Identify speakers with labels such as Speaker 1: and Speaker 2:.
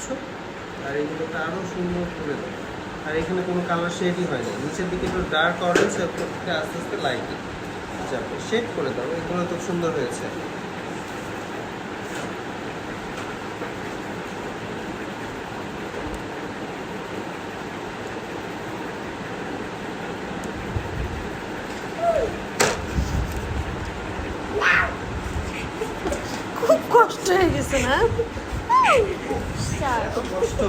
Speaker 1: বুঝছো? আর এগুলোকে আরও সুন্দর করে দাও। আর এখানে কোনো কালার শেডই হয় না, নিচের দিকে একটু ডার্ক অরেঞ্জ, এরপর থেকে আস্তে আস্তে লাইট যাবে, শেড করে দাও। এগুলো তো সুন্দর হয়েছে।
Speaker 2: খুব কষ্ট হয়ে গেছে না?
Speaker 1: এত কষ্ট